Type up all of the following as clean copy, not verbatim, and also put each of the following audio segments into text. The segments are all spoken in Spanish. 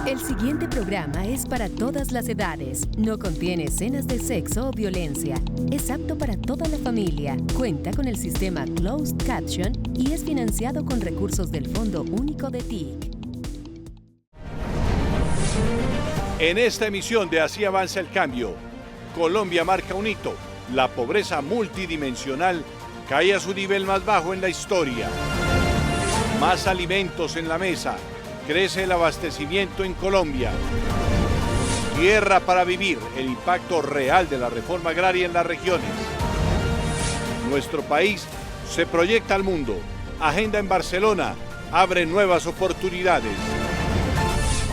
El siguiente programa es para todas las edades. No contiene escenas de sexo o violencia. Es apto para toda la familia. Cuenta con el sistema Closed Caption y es financiado con recursos del Fondo Único de TIC. En esta emisión de Así avanza el cambio, Colombia marca un hito. La pobreza multidimensional cae a su nivel más bajo en la historia. Más alimentos en la mesa. Crece el abastecimiento en Colombia. Tierra para vivir, el impacto real de la reforma agraria en las regiones. Nuestro país se proyecta al mundo. Agenda en Barcelona abre nuevas oportunidades.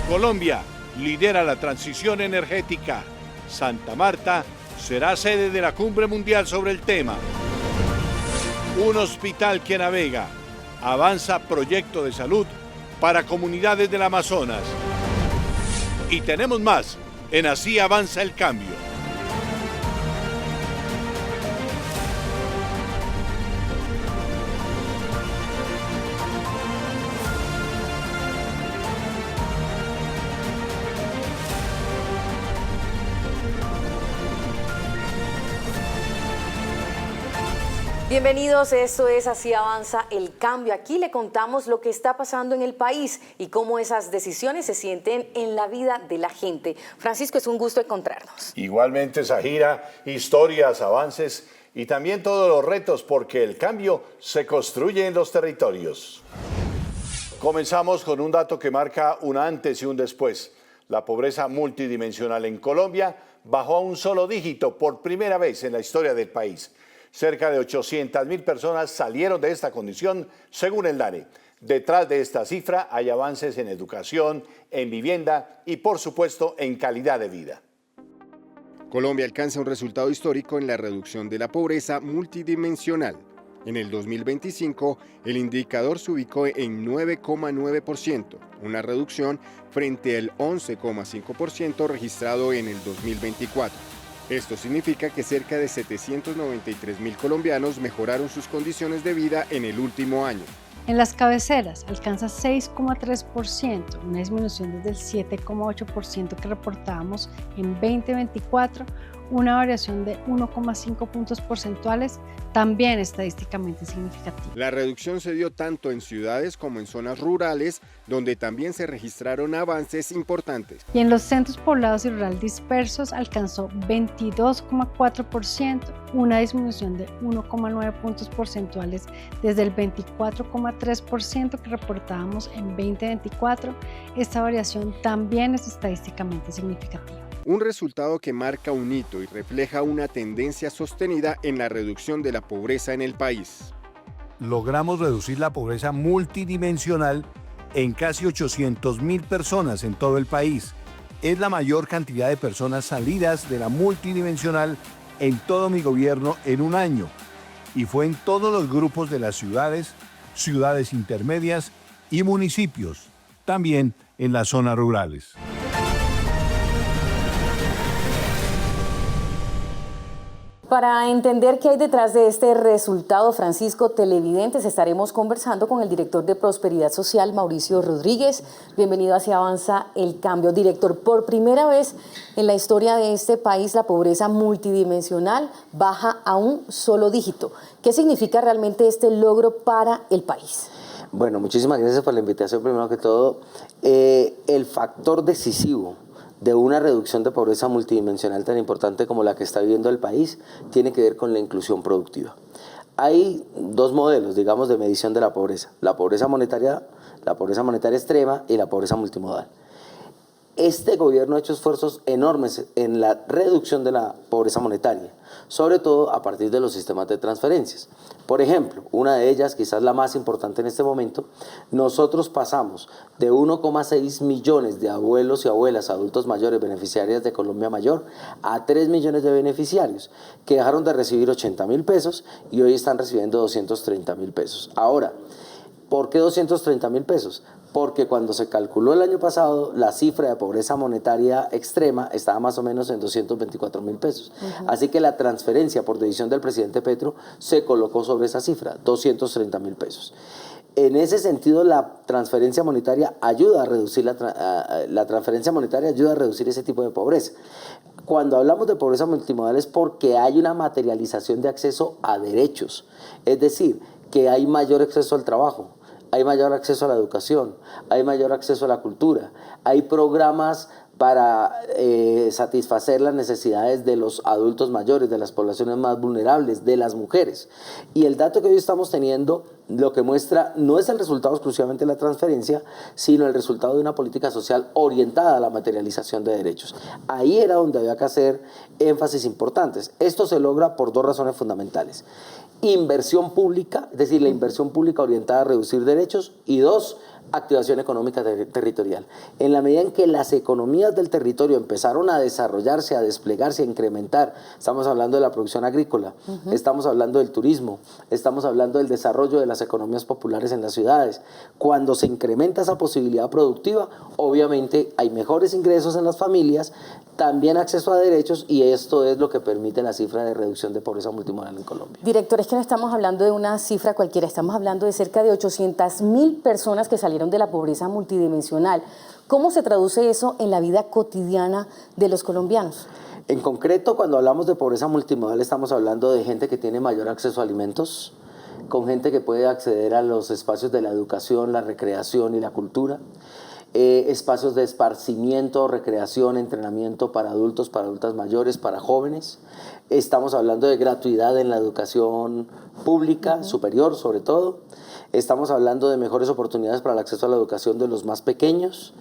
Colombia lidera la transición energética. Santa Marta será sede de la Cumbre Mundial sobre el tema. Un hospital que navega. Avanza proyecto de salud para comunidades del Amazonas. Y tenemos más en Así avanza el cambio. Bienvenidos, esto es Así avanza el cambio. Aquí le contamos lo que está pasando en el país y cómo esas decisiones se sienten en la vida de la gente. Francisco, es un gusto encontrarnos. Igualmente, Zahira, historias, avances y también todos los retos, porque el cambio se construye en los territorios. Comenzamos con un dato que marca un antes y un después. La pobreza multidimensional en Colombia bajó a un solo dígito por primera vez en la historia del país. Cerca de 800.000 personas salieron de esta condición, según el DANE. Detrás de esta cifra hay avances en educación, en vivienda y, por supuesto, en calidad de vida. Colombia alcanza un resultado histórico en la reducción de la pobreza multidimensional. En el 2025, el indicador se ubicó en 9,9%, una reducción frente al 11,5% registrado en el 2024. Esto significa que cerca de 793.000 colombianos mejoraron sus condiciones de vida en el último año. En las cabeceras alcanza 6,3%, una disminución desde el 7,8% que reportábamos en 2024, una variación de 1,5 puntos porcentuales, también estadísticamente significativa. La reducción se dio tanto en ciudades como en zonas rurales, donde también se registraron avances importantes. Y en los centros poblados y rurales dispersos alcanzó 22,4%, una disminución de 1,9 puntos porcentuales desde el 24,3% que reportábamos en 2024. Esta variación también es estadísticamente significativa. Un resultado que marca un hito y refleja una tendencia sostenida en la reducción de la pobreza en el país. Logramos reducir la pobreza multidimensional en casi 800.000 personas en todo el país. Es la mayor cantidad de personas salidas de la multidimensional en todo mi gobierno en un año. Y fue en todos los grupos de las ciudades, ciudades intermedias y municipios, también en las zonas rurales. Para entender qué hay detrás de este resultado, Francisco, televidentes, estaremos conversando con el director de Prosperidad Social, Mauricio Rodríguez. Bienvenido a Así avanza el cambio. Director, por primera vez en la historia de este país, la pobreza multidimensional baja a un solo dígito. ¿Qué significa realmente este logro para el país? Bueno, muchísimas gracias por la invitación. Primero que todo, el factor decisivo de una reducción de pobreza multidimensional tan importante como la que está viviendo el país tiene que ver con la inclusión productiva. Hay dos modelos, digamos, de medición de la pobreza monetaria extrema y la pobreza multimodal. Este gobierno ha hecho esfuerzos enormes en la reducción de la pobreza monetaria, sobre todo a partir de los sistemas de transferencias. Por ejemplo, una de ellas, quizás la más importante en este momento, nosotros pasamos de 1,6 millones de abuelos y abuelas, adultos mayores, beneficiarias de Colombia Mayor, a 3 millones de beneficiarios que dejaron de recibir 80.000 pesos y hoy están recibiendo 230.000 pesos. Ahora, ¿por qué 230.000 pesos? Porque cuando se calculó el año pasado, la cifra de pobreza monetaria extrema estaba más o menos en 224.000 pesos. Así que la transferencia por decisión del presidente Petro se colocó sobre esa cifra, 230.000 pesos. En ese sentido, la transferencia monetaria ayuda a reducir la transferencia monetaria ayuda a reducir ese tipo de pobreza. Cuando hablamos de pobreza multimodal es porque hay una materialización de acceso a derechos, es decir, que hay mayor acceso al trabajo, hay mayor acceso a la educación, hay mayor acceso a la cultura, hay programas para satisfacer las necesidades de los adultos mayores, de las poblaciones más vulnerables, de las mujeres. Y el dato que hoy estamos teniendo lo que muestra no es el resultado exclusivamente de la transferencia, sino el resultado de una política social orientada a la materialización de derechos. Ahí era donde había que hacer énfasis importantes. Esto se logra por dos razones fundamentales. Inversión pública, es decir, la inversión pública orientada a reducir derechos, y dos, activación económica territorial. En la medida en que las economías del territorio empezaron a desarrollarse, a desplegarse, a incrementar, estamos hablando de la producción agrícola, estamos hablando del turismo, estamos hablando del desarrollo de las economías populares en las ciudades. Cuando se incrementa esa posibilidad productiva, obviamente hay mejores ingresos en las familias, también acceso a derechos, y esto es lo que permite la cifra de reducción de pobreza multimodal en Colombia. Director, es que no estamos hablando de una cifra cualquiera, estamos hablando de cerca de 800.000 personas que salieron de la pobreza multidimensional. ¿Cómo se traduce eso en la vida cotidiana de los colombianos? En concreto, cuando hablamos de pobreza multimodal, estamos hablando de gente que tiene mayor acceso a alimentos, con gente que puede acceder a los espacios de la educación, la recreación y la cultura, espacios de esparcimiento, recreación, entrenamiento para adultos, para adultas mayores, para jóvenes. Estamos hablando de gratuidad en la educación pública, superior sobre todo. Estamos hablando de mejores oportunidades para el acceso a la educación de los más pequeños,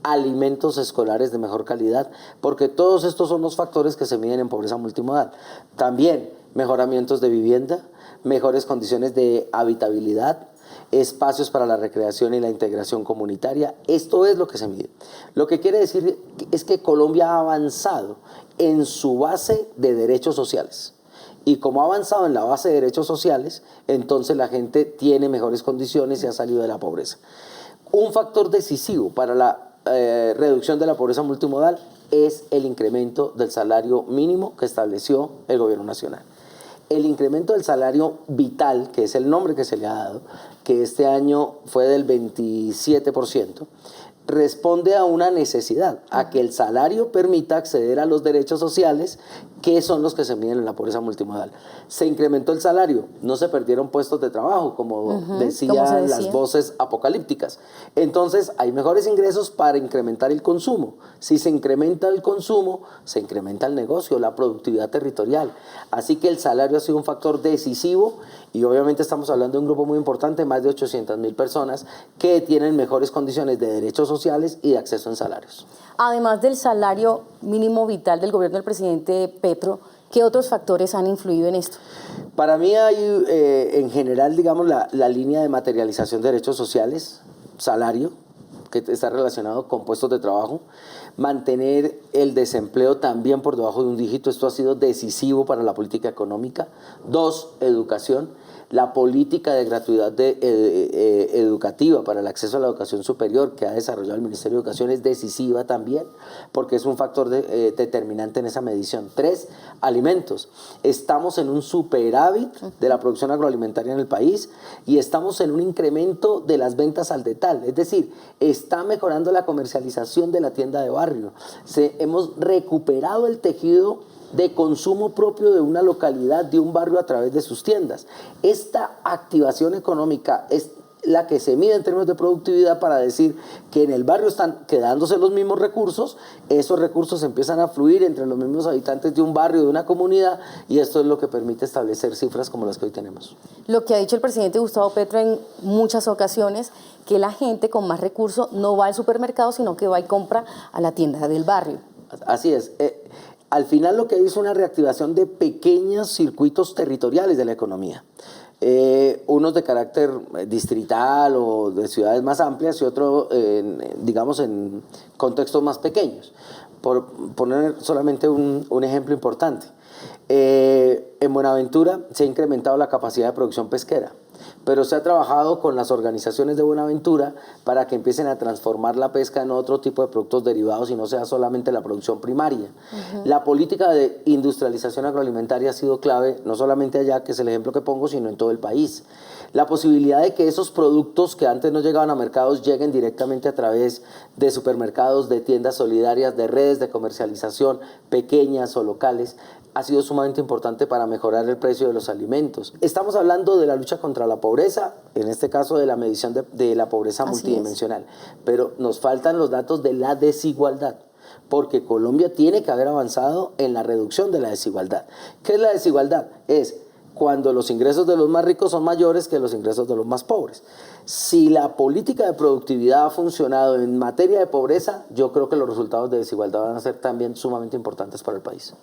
alimentos escolares de mejor calidad, porque todos estos son los factores que se miden en pobreza multimodal. También mejoramientos de vivienda, mejores condiciones de habitabilidad, espacios para la recreación y la integración comunitaria. Esto es lo que se mide. Lo que quiere decir es que Colombia ha avanzado en su base de derechos sociales. Y como ha avanzado en la base de derechos sociales, entonces la gente tiene mejores condiciones y ha salido de la pobreza. Un factor decisivo para la reducción de la pobreza multimodal es el incremento del salario mínimo que estableció el gobierno nacional. El incremento del salario vital, que es el nombre que se le ha dado, que este año fue del 27%, responde a una necesidad, a que el salario permita acceder a los derechos sociales, que son los que se miden en la pobreza multimodal. Se incrementó el salario, no se perdieron puestos de trabajo, como decían las voces apocalípticas. Entonces hay mejores ingresos para incrementar el consumo. Si se incrementa el consumo, se incrementa el negocio, la productividad territorial. Así que el salario ha sido un factor decisivo, y obviamente estamos hablando de un grupo muy importante, más de 800.000 personas, que tienen mejores condiciones de derechos sociales y de acceso en salarios. Además del salario mínimo vital del gobierno del presidente Petro, ¿qué otros factores han influido en esto? Para mí hay, en general, digamos, la línea de materialización de derechos sociales, salario, que está relacionado con puestos de trabajo, mantener el desempleo también por debajo de un dígito. Esto ha sido decisivo para la política económica. 2, educación. La política de gratuidad educativa para el acceso a la educación superior que ha desarrollado el Ministerio de Educación es decisiva también, porque es un factor determinante en esa medición. 3, alimentos. Estamos en un superávit de la producción agroalimentaria en el país, y estamos en un incremento de las ventas al detal, es decir, está mejorando la comercialización de la tienda de barrio. Hemos recuperado el tejido de consumo propio de una localidad, de un barrio, a través de sus tiendas. Esta activación económica es la que se mide en términos de productividad para decir que en el barrio están quedándose los mismos recursos, esos recursos empiezan a fluir entre los mismos habitantes de un barrio, de una comunidad, y esto es lo que permite establecer cifras como las que hoy tenemos. Lo que ha dicho el presidente Gustavo Petro en muchas ocasiones, que la gente con más recursos no va al supermercado, sino que va y compra a la tienda del barrio. Así es. Al final lo que hay es una reactivación de pequeños circuitos territoriales de la economía. Unos de carácter distrital o de ciudades más amplias, y otros, digamos, en contextos más pequeños. Por poner solamente un ejemplo importante. En Buenaventura se ha incrementado la capacidad de producción pesquera, pero se ha trabajado con las organizaciones de Buenaventura para que empiecen a transformar la pesca en otro tipo de productos derivados y no sea solamente la producción primaria. La política de industrialización agroalimentaria ha sido clave, no solamente allá, que es el ejemplo que pongo, sino en todo el país. La posibilidad de que esos productos que antes no llegaban a mercados lleguen directamente a través de supermercados, de tiendas solidarias, de redes de comercialización pequeñas o locales, ha sido sumamente importante para mejorar el precio de los alimentos. Estamos hablando de la lucha contra la pobreza, en este caso de la medición de la pobreza multidimensional, pero nos faltan los datos de la desigualdad, porque Colombia tiene que haber avanzado en la reducción de la desigualdad. ¿Qué es la desigualdad? Es cuando los ingresos de los más ricos son mayores que los ingresos de los más pobres. Si la política de productividad ha funcionado en materia de pobreza, yo creo que los resultados de desigualdad van a ser también sumamente importantes para el país.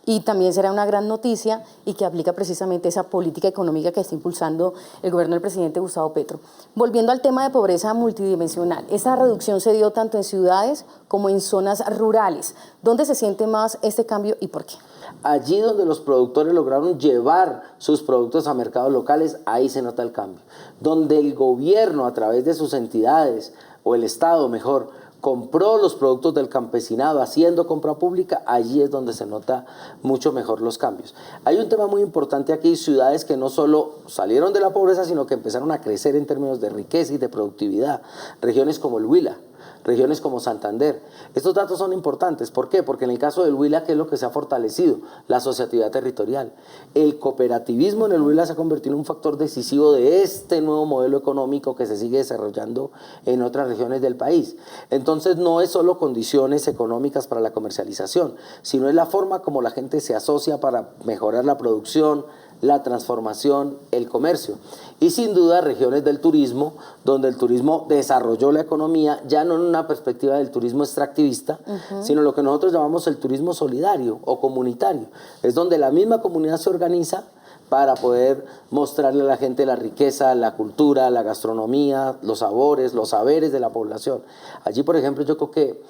Y también será una gran noticia y que aplica precisamente esa política económica que está impulsando el gobierno del presidente Gustavo Petro. Volviendo al tema de pobreza multidimensional, esa reducción se dio tanto en ciudades como en zonas rurales. ¿Dónde se siente más este cambio y por qué? Allí donde los productores lograron llevar sus productos a mercados locales, ahí se nota el cambio. Donde el gobierno, a través de sus entidades, o el Estado mejor, compró los productos del campesinado haciendo compra pública, allí es donde se nota mucho mejor los cambios. Hay un tema muy importante aquí, ciudades que no solo salieron de la pobreza, sino que empezaron a crecer en términos de riqueza y de productividad. Regiones como el Huila, regiones como Santander. Estos datos son importantes. ¿Por qué? Porque en el caso del Huila, ¿qué es lo que se ha fortalecido? La asociatividad territorial. El cooperativismo en el Huila se ha convertido en un factor decisivo de este nuevo modelo económico que se sigue desarrollando en otras regiones del país. Entonces no es solo condiciones económicas para la comercialización, sino es la forma como la gente se asocia para mejorar la producción, la transformación, el comercio. Y sin duda regiones del turismo, donde el turismo desarrolló la economía, ya no en una perspectiva del turismo extractivista, sino lo que nosotros llamamos el turismo solidario o comunitario. Es donde la misma comunidad se organiza para poder mostrarle a la gente la riqueza, la cultura, la gastronomía, los sabores, los saberes de la población. Allí, por ejemplo, yo creo que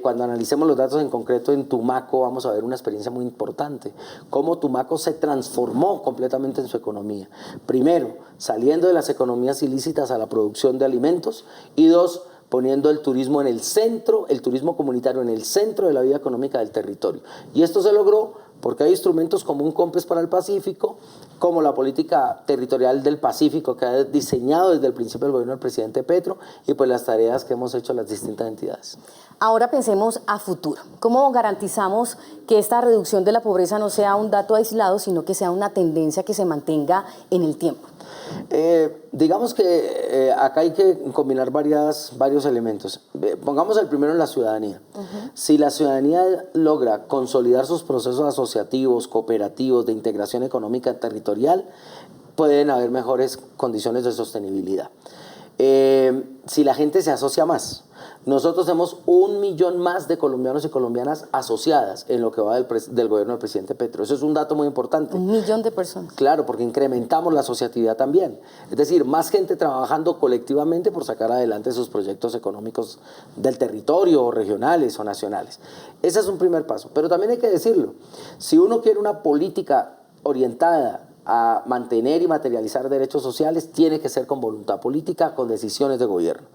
cuando analicemos los datos en concreto en Tumaco, vamos a ver una experiencia muy importante. Cómo Tumaco se transformó completamente en su economía. Primero, saliendo de las economías ilícitas a la producción de alimentos. Y dos, poniendo el turismo en el centro, el turismo comunitario en el centro de la vida económica del territorio. Y esto se logró porque hay instrumentos como un COMPES para el Pacífico, como la política territorial del Pacífico que ha diseñado desde el principio el gobierno del presidente Petro y pues las tareas que hemos hecho las distintas entidades. Ahora pensemos a futuro. ¿Cómo garantizamos que esta reducción de la pobreza no sea un dato aislado, sino que sea una tendencia que se mantenga en el tiempo? Digamos que acá hay que combinar varios elementos. Pongamos el primero en la ciudadanía. Si la ciudadanía logra consolidar sus procesos asociativos, cooperativos, de integración económica territorial, pueden haber mejores condiciones de sostenibilidad. Si la gente se asocia más, nosotros tenemos 1 millón más de colombianos y colombianas asociadas en lo que va del gobierno del presidente Petro. Eso es un dato muy importante. 1 millón de personas. Claro, porque incrementamos la asociatividad también. Es decir, más gente trabajando colectivamente por sacar adelante sus proyectos económicos del territorio, o regionales o nacionales. Ese es un primer paso. Pero también hay que decirlo, si uno quiere una política orientada a mantener y materializar derechos sociales, tiene que ser con voluntad política, con decisiones de gobierno.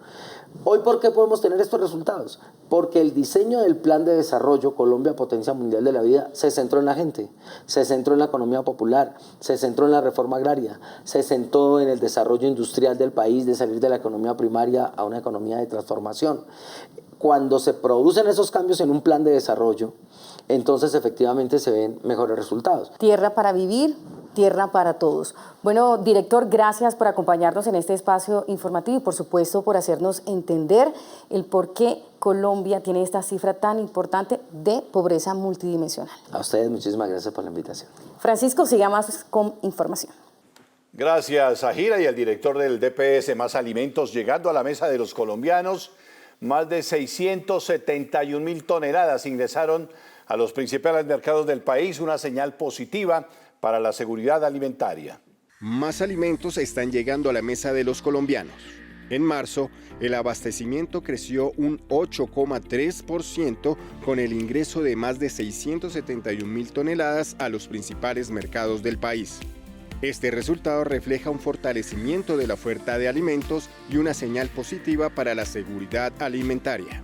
Hoy, ¿por qué podemos tener estos resultados? Porque el diseño del Plan de Desarrollo Colombia Potencia Mundial de la Vida se centró en la gente, se centró en la economía popular, se centró en la reforma agraria, se centró en el desarrollo industrial del país, de salir de la economía primaria a una economía de transformación. Cuando se producen esos cambios en un plan de desarrollo, entonces efectivamente se ven mejores resultados. Tierra para vivir, tierra para todos. Bueno, director, gracias por acompañarnos en este espacio informativo y por supuesto por hacernos entender el por qué Colombia tiene esta cifra tan importante de pobreza multidimensional. A ustedes muchísimas gracias por la invitación. Francisco, siga más con información. Gracias a Gira y al director del DPS Más Alimentos, llegando a la mesa de los colombianos, más de 671.000 toneladas ingresaron a los principales mercados del país, una señal positiva para la seguridad alimentaria. Más alimentos están llegando a la mesa de los colombianos. En marzo, el abastecimiento creció un 8,3% con el ingreso de más de 671.000 toneladas a los principales mercados del país. Este resultado refleja un fortalecimiento de la oferta de alimentos y una señal positiva para la seguridad alimentaria.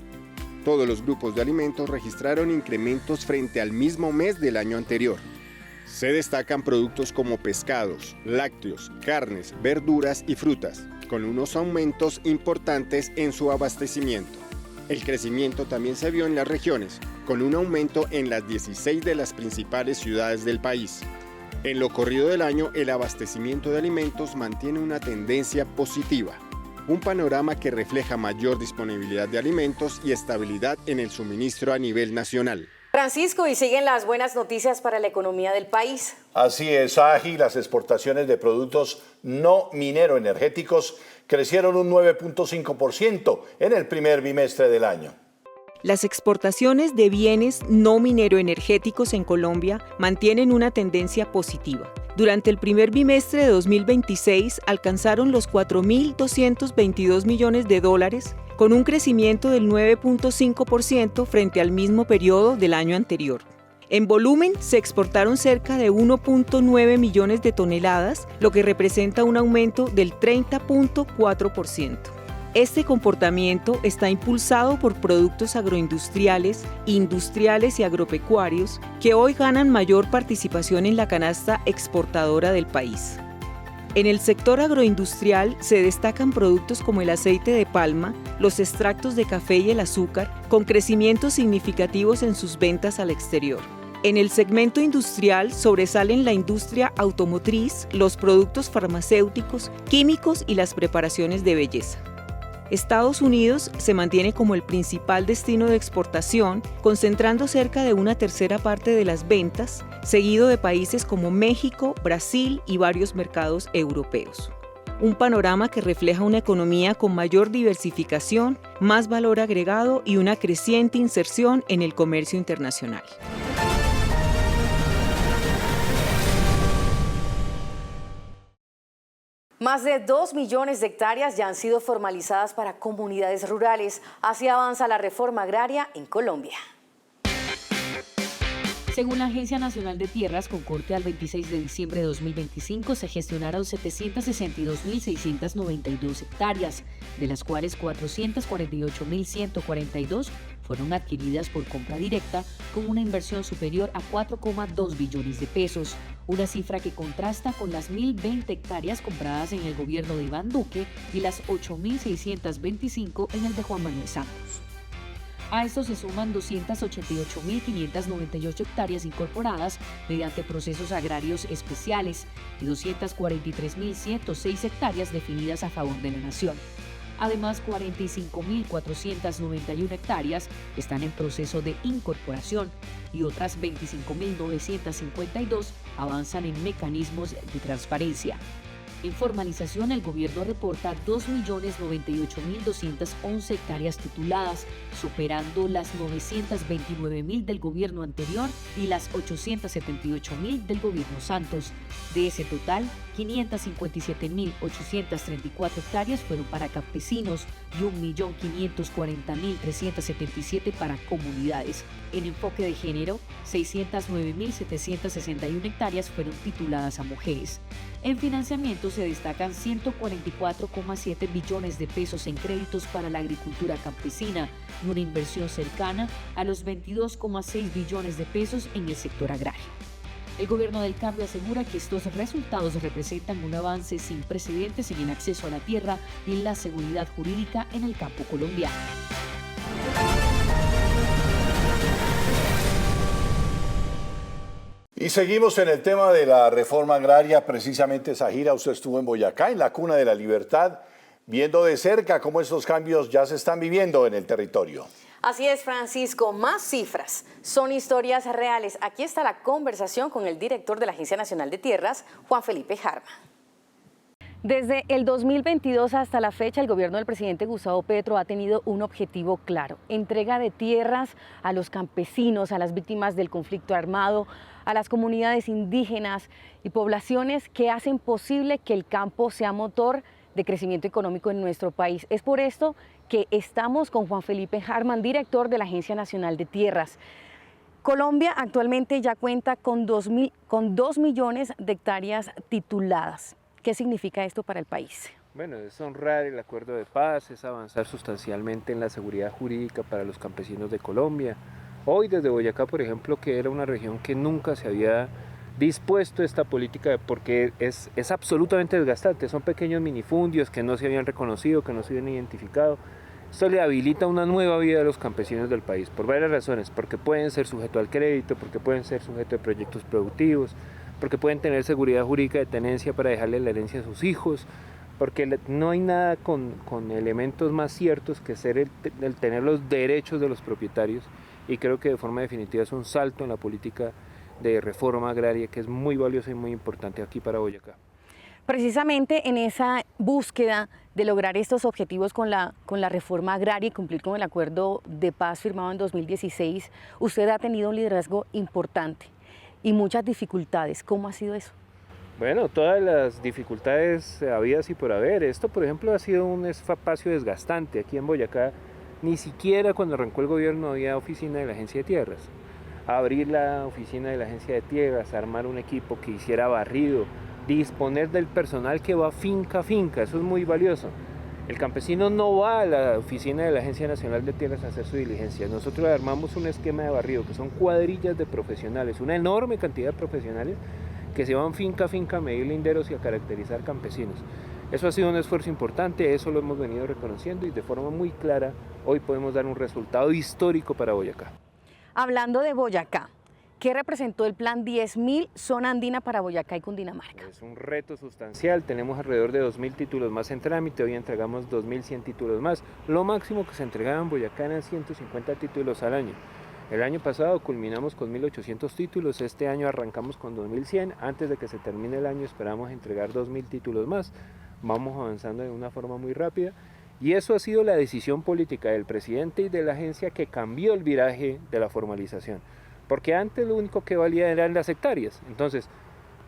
Todos los grupos de alimentos registraron incrementos frente al mismo mes del año anterior. Se destacan productos como pescados, lácteos, carnes, verduras y frutas, con unos aumentos importantes en su abastecimiento. El crecimiento también se vio en las regiones, con un aumento en las 16 de las principales ciudades del país. En lo corrido del año, el abastecimiento de alimentos mantiene una tendencia positiva, un panorama que refleja mayor disponibilidad de alimentos y estabilidad en el suministro a nivel nacional. Francisco, y siguen las buenas noticias para la economía del país. Así es, Agi, las exportaciones de productos no minero-energéticos crecieron un 9.5% en el primer bimestre del año. Las exportaciones de bienes no minero-energéticos en Colombia mantienen una tendencia positiva. Durante el primer bimestre de 2026 alcanzaron los 4.222 millones de dólares, con un crecimiento del 9.5% frente al mismo periodo del año anterior. En volumen, se exportaron cerca de 1.9 millones de toneladas, lo que representa un aumento del 30.4%. Este comportamiento está impulsado por productos agroindustriales, industriales y agropecuarios que hoy ganan mayor participación en la canasta exportadora del país. En el sector agroindustrial se destacan productos como el aceite de palma, los extractos de café y el azúcar, con crecimientos significativos en sus ventas al exterior. En el segmento industrial sobresalen la industria automotriz, los productos farmacéuticos, químicos y las preparaciones de belleza. Estados Unidos se mantiene como el principal destino de exportación, concentrando cerca de una tercera parte de las ventas, seguido de países como México, Brasil y varios mercados europeos. Un panorama que refleja una economía con mayor diversificación, más valor agregado y una creciente inserción en el comercio internacional. Más de 2 millones de hectáreas ya han sido formalizadas para comunidades rurales. Así avanza la reforma agraria en Colombia. Según la Agencia Nacional de Tierras, con corte al 26 de diciembre de 2025, se gestionaron 762.692 hectáreas, de las cuales 448.142 fueron adquiridas por compra directa con una inversión superior a 4,2 billones de pesos, una cifra que contrasta con las 1.020 hectáreas compradas en el gobierno de Iván Duque y las 8.625 en el de Juan Manuel Santos. A esto se suman 288.598 hectáreas incorporadas mediante procesos agrarios especiales y 243.106 hectáreas definidas a favor de la nación. Además, 45.491 hectáreas están en proceso de incorporación y otras 25.952 avanzan en mecanismos de transparencia. En formalización, el gobierno reporta 2.098.211 hectáreas tituladas, superando las 929.000 del gobierno anterior y las 878.000 del gobierno Santos. De ese total, 557.834 hectáreas fueron para campesinos y 1.540.377 para comunidades. En enfoque de género, 609.761 hectáreas fueron tituladas a mujeres. En financiamiento se destacan 144,7 billones de pesos en créditos para la agricultura campesina y una inversión cercana a los 22,6 billones de pesos en el sector agrario. El Gobierno del Cambio asegura que estos resultados representan un avance sin precedentes en el acceso a la tierra y la seguridad jurídica en el campo colombiano. Y seguimos en el tema de la reforma agraria. Precisamente, Zahira, usted estuvo en Boyacá, en la cuna de la libertad, viendo de cerca cómo estos cambios ya se están viviendo en el territorio. Así es, Francisco, más cifras, son historias reales. Aquí está la conversación con el director de la Agencia Nacional de Tierras, Juan Felipe Harman. Desde el 2022 hasta la fecha, el gobierno del presidente Gustavo Petro ha tenido un objetivo claro: entrega de tierras a los campesinos, a las víctimas del conflicto armado, a las comunidades indígenas y poblaciones que hacen posible que el campo sea motor de crecimiento económico en nuestro país. Es por esto que estamos con Juan Felipe Harman, director de la Agencia Nacional de Tierras. Colombia actualmente ya cuenta con 2 millones de hectáreas tituladas. ¿Qué significa esto para el país? Bueno, es honrar el acuerdo de paz, es avanzar sustancialmente en la seguridad jurídica para los campesinos de Colombia. Hoy desde Boyacá, por ejemplo, que era una región que nunca se había dispuesto a esta política porque es absolutamente desgastante, son pequeños minifundios que no se habían reconocido, que no se habían identificado. Esto le habilita una nueva vida a los campesinos del país, por varias razones, porque pueden ser sujetos al crédito, porque pueden ser sujetos de proyectos productivos, porque pueden tener seguridad jurídica de tenencia para dejarle la herencia a sus hijos, porque no hay nada con elementos más ciertos que ser el tener los derechos de los propietarios, y creo que de forma definitiva es un salto en la política de reforma agraria que es muy valiosa y muy importante aquí para Boyacá. Precisamente en esa búsqueda de lograr estos objetivos con la reforma agraria y cumplir con el acuerdo de paz firmado en 2016, usted ha tenido un liderazgo importante y muchas dificultades. ¿Cómo ha sido eso? Bueno, todas las dificultades habidas y por haber. Esto, por ejemplo, ha sido un espacio desgastante. Aquí en Boyacá, ni siquiera cuando arrancó el gobierno había oficina de la Agencia de Tierras. Abrir la oficina de la Agencia de Tierras, armar un equipo que hiciera barrido, disponer del personal que va finca a finca, eso es muy valioso. El campesino no va a la oficina de la Agencia Nacional de Tierras a hacer su diligencia. Nosotros armamos un esquema de barrido, que son cuadrillas de profesionales, una enorme cantidad de profesionales que se van finca a finca a medir linderos y a caracterizar campesinos. Eso ha sido un esfuerzo importante, eso lo hemos venido reconociendo y de forma muy clara hoy podemos dar un resultado histórico para Boyacá. Hablando de Boyacá, ¿qué representó el plan 10.000 zona andina para Boyacá y Cundinamarca? Es un reto sustancial, tenemos alrededor de 2.000 títulos más en trámite, hoy entregamos 2.100 títulos más. Lo máximo que se entregaba en Boyacá eran 150 títulos al año. El año pasado culminamos con 1.800 títulos, este año arrancamos con 2.100, antes de que se termine el año esperamos entregar 2.000 títulos más. Vamos avanzando de una forma muy rápida. Y eso ha sido la decisión política del presidente y de la agencia que cambió el viraje de la formalización. Porque antes lo único que valía eran las hectáreas. Entonces,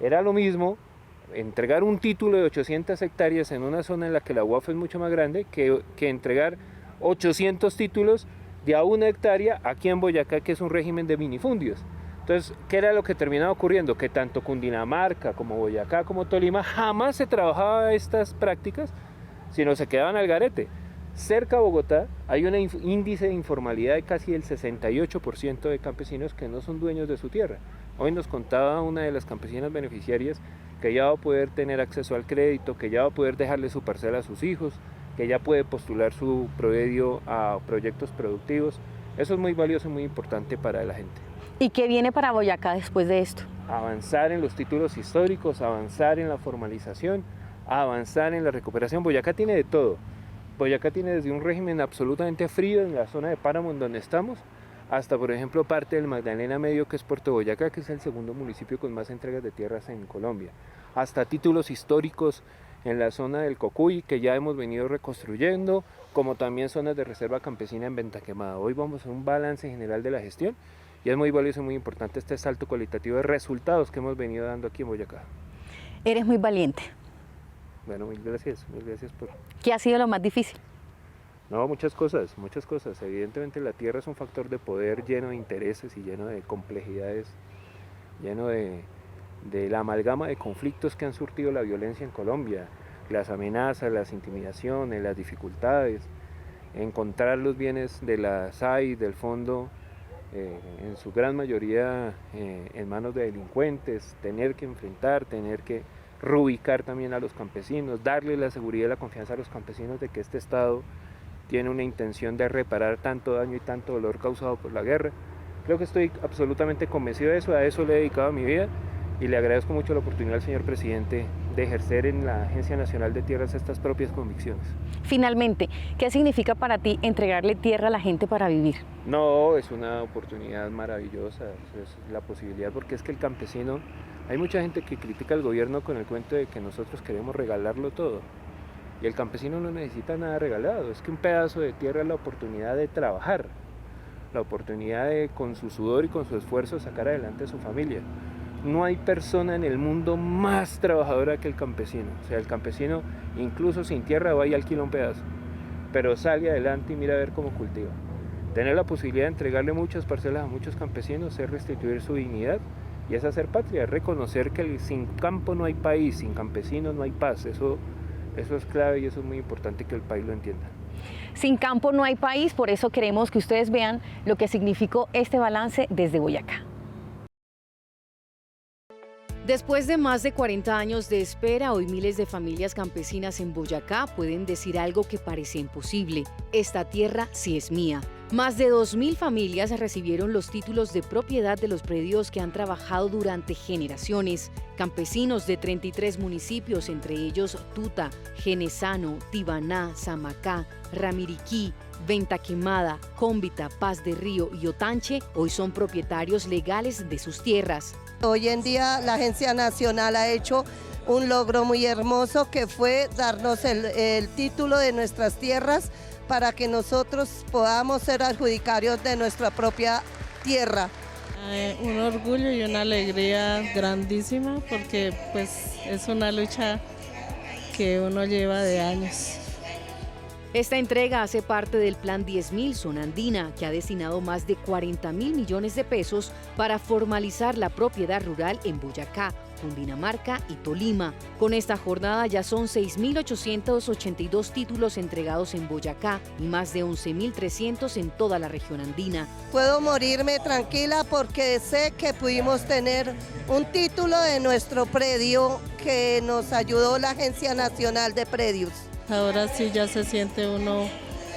era lo mismo entregar un título de 800 hectáreas en una zona en la que la UAF es mucho más grande que entregar 800 títulos de a 1 hectárea aquí en Boyacá, que es un régimen de minifundios. Entonces, ¿qué era lo que terminaba ocurriendo? Que tanto Cundinamarca como Boyacá como Tolima jamás se trabajaba estas prácticas, sino se quedaban al garete. Cerca a Bogotá hay un índice de informalidad de casi el 68% de campesinos que no son dueños de su tierra. Hoy nos contaba una de las campesinas beneficiarias que ya va a poder tener acceso al crédito, que ya va a poder dejarle su parcela a sus hijos, que ya puede postular su predio a proyectos productivos. Eso es muy valioso y muy importante para la gente. ¿Y qué viene para Boyacá después de esto? Avanzar en los títulos históricos, avanzar en la formalización, avanzar en la recuperación. Boyacá tiene de todo. Boyacá tiene desde un régimen absolutamente frío en la zona de páramo en donde estamos, hasta por ejemplo parte del Magdalena Medio, que es Puerto Boyacá, que es el segundo municipio con más entregas de tierras en Colombia, hasta títulos históricos en la zona del Cocuy, que ya hemos venido reconstruyendo, como también zonas de reserva campesina en Venta Quemada. Hoy vamos a un balance general de la gestión y es muy valioso y muy importante este salto cualitativo de resultados que hemos venido dando aquí en Boyacá. Eres muy valiente. Bueno, mil gracias por... ¿Qué ha sido lo más difícil? No, muchas cosas. Evidentemente la tierra es un factor de poder lleno de intereses y lleno de complejidades, lleno de la amalgama de conflictos que han surtido la violencia en Colombia, las amenazas, las intimidaciones, las dificultades, encontrar los bienes de la SAI, del fondo, en su gran mayoría en manos de delincuentes, tener que enfrentar, tener que reubicar también a los campesinos, darle la seguridad y la confianza a los campesinos de que este Estado tiene una intención de reparar tanto daño y tanto dolor causado por la guerra. Creo que estoy absolutamente convencido de eso, a eso le he dedicado mi vida y le agradezco mucho la oportunidad al señor presidente de ejercer en la Agencia Nacional de Tierras estas propias convicciones. Finalmente, ¿qué significa para ti entregarle tierra a la gente para vivir? No, es una oportunidad maravillosa, es la posibilidad, porque es que el campesino, hay mucha gente que critica al gobierno con el cuento de que nosotros queremos regalarlo todo. Y el campesino no necesita nada regalado, es que un pedazo de tierra es la oportunidad de trabajar, la oportunidad de con su sudor y con su esfuerzo sacar adelante a su familia. No hay persona en el mundo más trabajadora que el campesino. O sea, el campesino incluso sin tierra va y alquila un pedazo, pero sale adelante y mira a ver cómo cultiva. tener la posibilidad de entregarle muchas parcelas a muchos campesinos es restituir su dignidad y es hacer patria, es reconocer que sin campo no hay país, sin campesinos no hay paz. Eso es clave y eso es muy importante que el país lo entienda. Sin campo no hay país, por eso queremos que ustedes vean lo que significó este balance desde Boyacá. Después de más de 40 años de espera, hoy miles de familias campesinas en Boyacá pueden decir algo que parece imposible: esta tierra sí es mía. Más de 2.000 familias recibieron los títulos de propiedad de los predios que han trabajado durante generaciones. Campesinos de 33 municipios, entre ellos Tuta, Genesano, Tibaná, Samacá, Ramiriquí, Venta Quemada, Cómbita, Paz de Río y Otanche, hoy son propietarios legales de sus tierras. Hoy en día la Agencia Nacional ha hecho un logro muy hermoso, que fue darnos el título de nuestras tierras para que nosotros podamos ser adjudicarios de nuestra propia tierra. Un orgullo y una alegría grandísima, porque pues es una lucha que uno lleva de años. Esta entrega hace parte del Plan 10.000 Zona Andina, que ha destinado más de 40.000 millones de pesos para formalizar la propiedad rural en Boyacá, Cundinamarca y Tolima. Con esta jornada ya son 6.882 títulos entregados en Boyacá y más de 11.300 en toda la región andina. Puedo morirme tranquila porque sé que pudimos tener un título de nuestro predio que nos ayudó la Agencia Nacional de Predios. Ahora sí ya se siente uno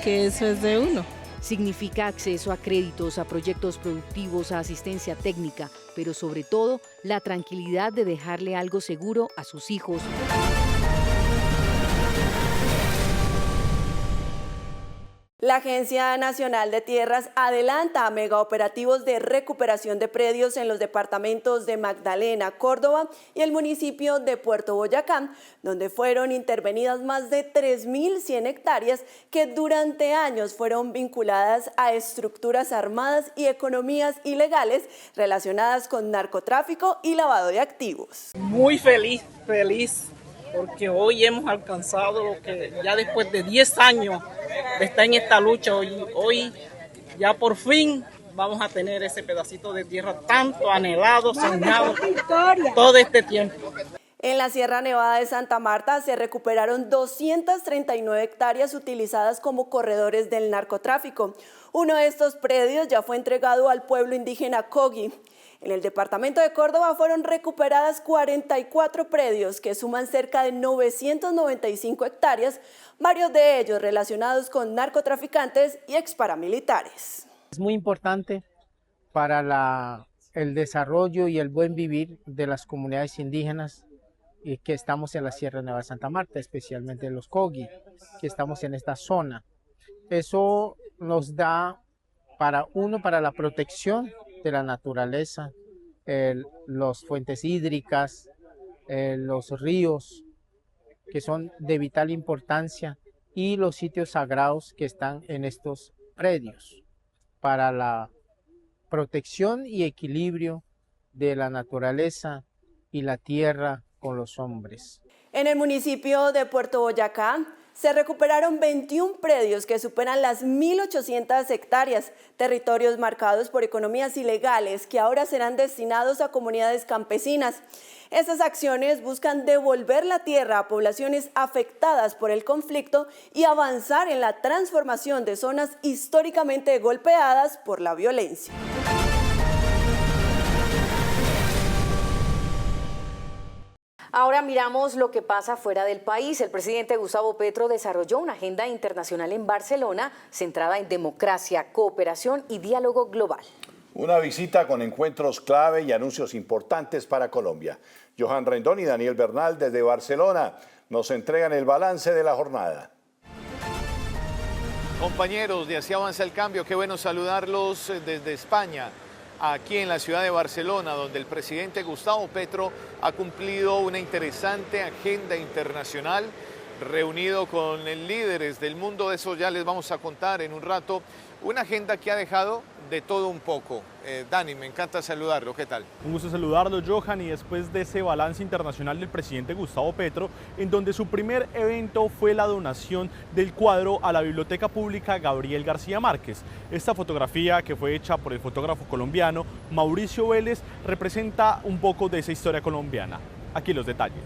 que eso es de uno. Significa acceso a créditos, a proyectos productivos, a asistencia técnica, pero sobre todo la tranquilidad de dejarle algo seguro a sus hijos. La Agencia Nacional de Tierras adelanta megaoperativos de recuperación de predios en los departamentos de Magdalena, Córdoba y el municipio de Puerto Boyacá, donde fueron intervenidas más de 3.100 hectáreas que durante años fueron vinculadas a estructuras armadas y economías ilegales relacionadas con narcotráfico y lavado de activos. Muy feliz, porque hoy hemos alcanzado lo que ya después de 10 años de estar en esta lucha, hoy ya por fin vamos a tener ese pedacito de tierra tanto anhelado, soñado todo este tiempo. En la Sierra Nevada de Santa Marta se recuperaron 239 hectáreas utilizadas como corredores del narcotráfico. Uno de estos predios ya fue entregado al pueblo indígena Cogi. En el departamento de Córdoba fueron recuperadas 44 predios que suman cerca de 995 hectáreas, varios de ellos relacionados con narcotraficantes y exparamilitares. Es muy importante para el desarrollo y el buen vivir de las comunidades indígenas que estamos en la Sierra Nevada de Santa Marta, especialmente los Cogi, que estamos en esta zona. Eso nos da para la protección de la naturaleza, las fuentes hídricas, los ríos, que son de vital importancia, y los sitios sagrados que están en estos predios, para la protección y equilibrio de la naturaleza y la tierra con los hombres. En el municipio de Puerto Boyacá se recuperaron 21 predios que superan las 1.800 hectáreas, territorios marcados por economías ilegales que ahora serán destinados a comunidades campesinas. Estas acciones buscan devolver la tierra a poblaciones afectadas por el conflicto y avanzar en la transformación de zonas históricamente golpeadas por la violencia. Ahora miramos lo que pasa fuera del país. El presidente Gustavo Petro desarrolló una agenda internacional en Barcelona centrada en democracia, cooperación y diálogo global. Una visita con encuentros clave y anuncios importantes para Colombia. Johan Rendón y Daniel Bernal desde Barcelona nos entregan el balance de la jornada. Compañeros de Así Avanza el Cambio, qué bueno saludarlos desde España, aquí en la ciudad de Barcelona, donde el presidente Gustavo Petro ha cumplido una interesante agenda internacional, reunido con líderes del mundo, de eso ya les vamos a contar en un rato, una agenda que ha dejado de todo un poco. Dani, me encanta saludarlo, ¿qué tal? Un gusto saludarlo, Johan, y después de ese balance internacional del presidente Gustavo Petro, en donde su primer evento fue la donación del cuadro a la Biblioteca Pública Gabriel García Márquez. Esta fotografía, que fue hecha por el fotógrafo colombiano Mauricio Vélez, representa un poco de esa historia colombiana. Aquí los detalles.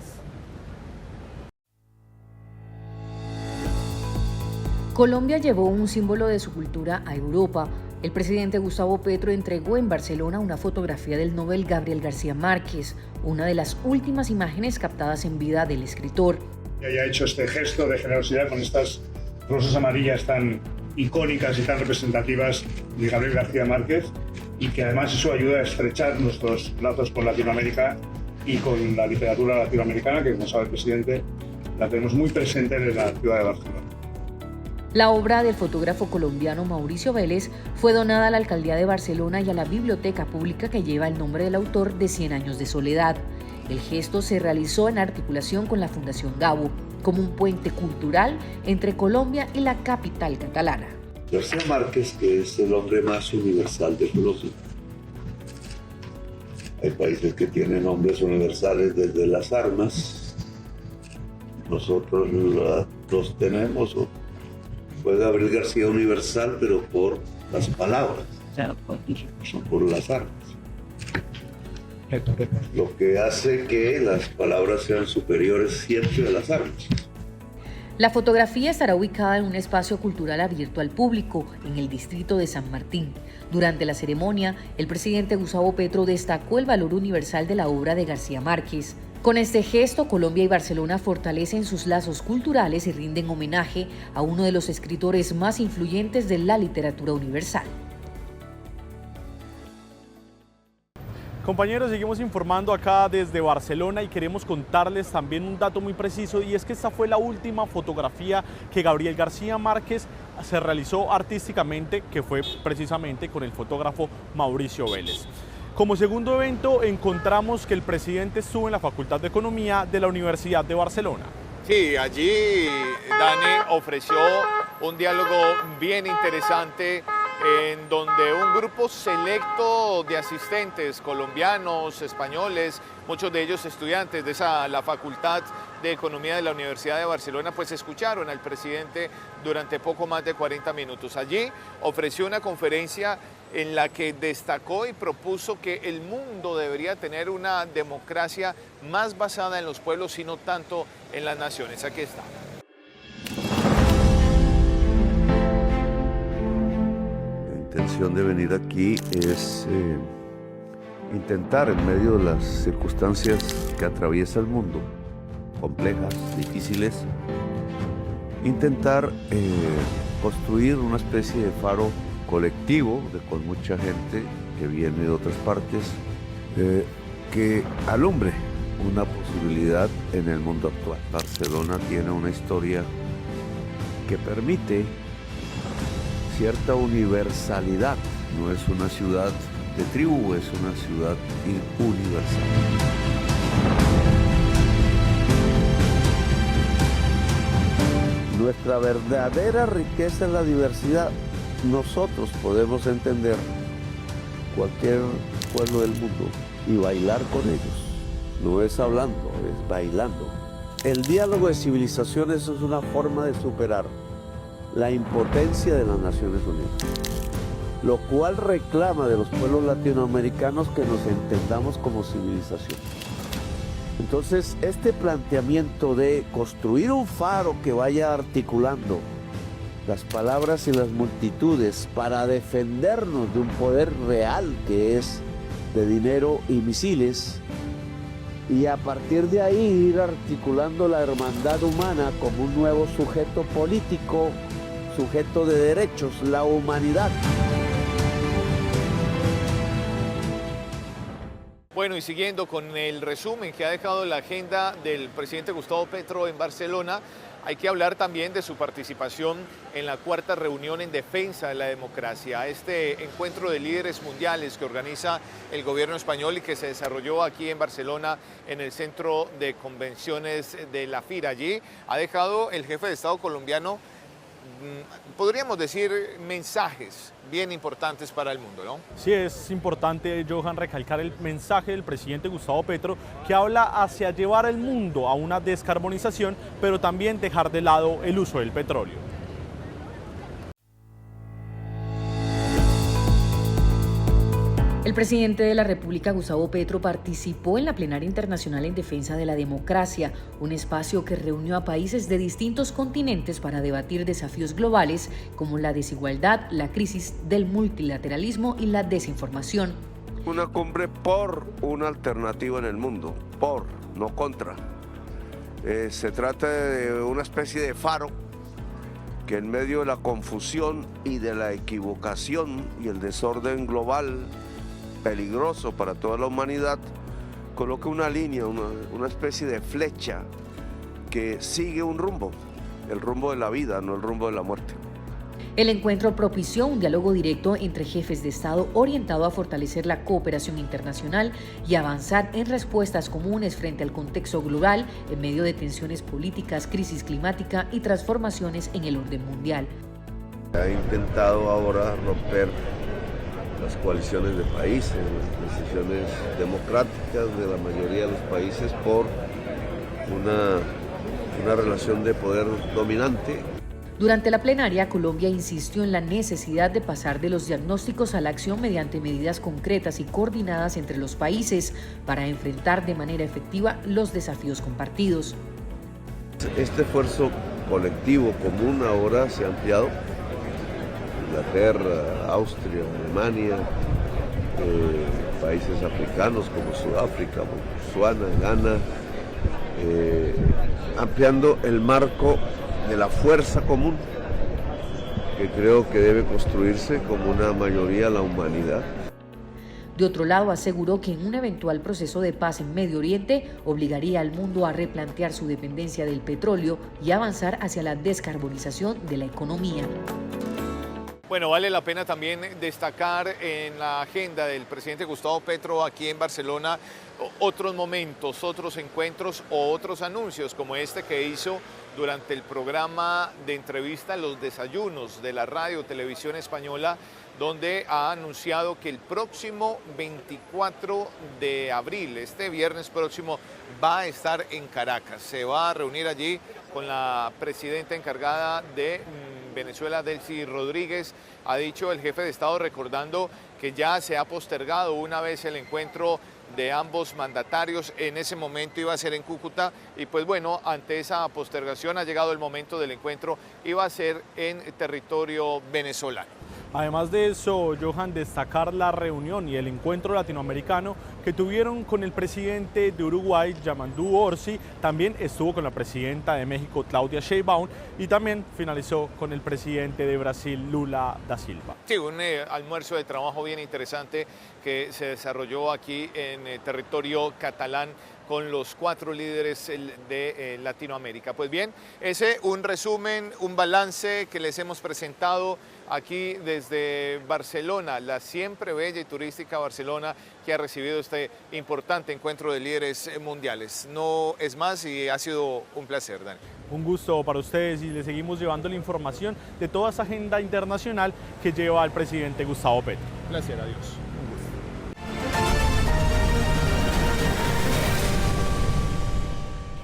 Colombia llevó un símbolo de su cultura a Europa. El presidente Gustavo Petro entregó en Barcelona una fotografía del Nobel Gabriel García Márquez, una de las últimas imágenes captadas en vida del escritor. Que haya hecho este gesto de generosidad con estas rosas amarillas tan icónicas y tan representativas de Gabriel García Márquez, y que además eso ayuda a estrechar nuestros lazos con Latinoamérica y con la literatura latinoamericana, que como sabe el presidente, la tenemos muy presente en la ciudad de Barcelona. La obra del fotógrafo colombiano Mauricio Vélez fue donada a la Alcaldía de Barcelona y a la Biblioteca Pública que lleva el nombre del autor de 100 años de soledad. El gesto se realizó en articulación con la Fundación Gabo, como un puente cultural entre Colombia y la capital catalana. García Márquez, que es el hombre más universal de Colombia. Hay países que tienen nombres universales desde las armas. Nosotros los tenemos. Fue Gabriel García universal, pero por las palabras, no por las armas. Lo que hace que las palabras sean superiores siempre a las armas. La fotografía estará ubicada en un espacio cultural abierto al público en el distrito de San Martín. Durante la ceremonia, el presidente Gustavo Petro destacó el valor universal de la obra de García Márquez. Con este gesto, Colombia y Barcelona fortalecen sus lazos culturales y rinden homenaje a uno de los escritores más influyentes de la literatura universal. Compañeros, seguimos informando acá desde Barcelona y queremos contarles también un dato muy preciso, y es que esta fue la última fotografía que Gabriel García Márquez se realizó artísticamente, que fue precisamente con el fotógrafo Mauricio Vélez. Como segundo evento encontramos que el presidente estuvo en la Facultad de Economía de la Universidad de Barcelona. Sí, allí Dani ofreció un diálogo bien interesante en donde un grupo selecto de asistentes colombianos, españoles, muchos de ellos estudiantes de la Facultad de Economía de la Universidad de Barcelona, pues escucharon al presidente durante poco más de 40 minutos. Allí ofreció una conferencia en la que destacó y propuso que el mundo debería tener una democracia más basada en los pueblos y no tanto en las naciones. Aquí está. La intención de venir aquí es intentar, en medio de las circunstancias que atraviesa el mundo, complejas, difíciles, intentar construir una especie de faro colectivo con mucha gente que viene de otras partes, que alumbre una posibilidad en el mundo actual. Barcelona tiene una historia que permite cierta universalidad, no es una ciudad de tribu, es una ciudad universal. Nuestra verdadera riqueza es la diversidad. Nosotros podemos entender cualquier pueblo del mundo y bailar con ellos. No es hablando, es bailando. El diálogo de civilizaciones es una forma de superar la impotencia de las Naciones Unidas, lo cual reclama de los pueblos latinoamericanos que nos entendamos como civilización. Entonces, este planteamiento de construir un faro que vaya articulando las palabras y las multitudes para defendernos de un poder real que es de dinero y misiles, y a partir de ahí ir articulando la hermandad humana como un nuevo sujeto político, sujeto de derechos, la humanidad. Bueno, y siguiendo con el resumen que ha dejado la agenda del presidente Gustavo Petro en Barcelona, hay que hablar también de su participación en la cuarta reunión en defensa de la democracia, este encuentro de líderes mundiales que organiza el gobierno español y que se desarrolló aquí en Barcelona en el centro de convenciones de la FIRA. Allí ha dejado el jefe de Estado colombiano podríamos decir, mensajes bien importantes para el mundo, ¿no? Sí, es importante, Johan, recalcar el mensaje del presidente Gustavo Petro, que habla hacia llevar el mundo a una descarbonización, pero también dejar de lado el uso del petróleo. El presidente de la República, Gustavo Petro, participó en la Plenaria Internacional en Defensa de la Democracia, un espacio que reunió a países de distintos continentes para debatir desafíos globales como la desigualdad, la crisis del multilateralismo y la desinformación. Una cumbre por una alternativa en el mundo, por, no contra. Se trata de una especie de faro que en medio de la confusión y de la equivocación y el desorden global peligroso para toda la humanidad, coloca una línea, una especie de flecha que sigue un rumbo, el rumbo de la vida, no el rumbo de la muerte. El encuentro propició un diálogo directo entre jefes de Estado orientado a fortalecer la cooperación internacional y avanzar en respuestas comunes frente al contexto global en medio de tensiones políticas, crisis climática y transformaciones en el orden mundial. Ha intentado ahora romper las coaliciones de países, las decisiones democráticas de la mayoría de los países por una relación de poder dominante. Durante la plenaria, Colombia insistió en la necesidad de pasar de los diagnósticos a la acción mediante medidas concretas y coordinadas entre los países para enfrentar de manera efectiva los desafíos compartidos. Este esfuerzo colectivo común ahora se ha ampliado. Inglaterra, Austria, Alemania, países africanos como Sudáfrica, Botsuana, Ghana, ampliando el marco de la fuerza común que creo que debe construirse como una mayoría de la humanidad. De otro lado, aseguró que en un eventual proceso de paz en Medio Oriente obligaría al mundo a replantear su dependencia del petróleo y avanzar hacia la descarbonización de la economía. Bueno, vale la pena también destacar en la agenda del presidente Gustavo Petro aquí en Barcelona otros momentos, otros encuentros o otros anuncios como este que hizo durante el programa de entrevista Los Desayunos de la Radio Televisión Española, donde ha anunciado que el próximo 24 de abril, este viernes próximo, va a estar en Caracas. Se va a reunir allí con la presidenta encargada de Venezuela, Delcy Rodríguez. Ha dicho el jefe de Estado, recordando que ya se ha postergado una vez el encuentro de ambos mandatarios. En ese momento iba a ser en Cúcuta y pues bueno, ante esa postergación ha llegado el momento del encuentro, iba a ser en territorio venezolano. Además de eso, Johan, destacar la reunión y el encuentro latinoamericano que tuvieron con el presidente de Uruguay, Yamandu Orsi, también estuvo con la presidenta de México, Claudia Sheinbaum, y también finalizó con el presidente de Brasil, Lula da Silva. Sí, un almuerzo de trabajo bien interesante que se desarrolló aquí en territorio catalán con los 4 líderes de Latinoamérica. Pues bien, ese un resumen, un balance que les hemos presentado aquí desde Barcelona, la siempre bella y turística Barcelona, que ha recibido este importante encuentro de líderes mundiales. No es más y ha sido un placer, Dani. Un gusto para ustedes y les seguimos llevando la información de toda esa agenda internacional que lleva el presidente Gustavo Petro. Un placer, adiós.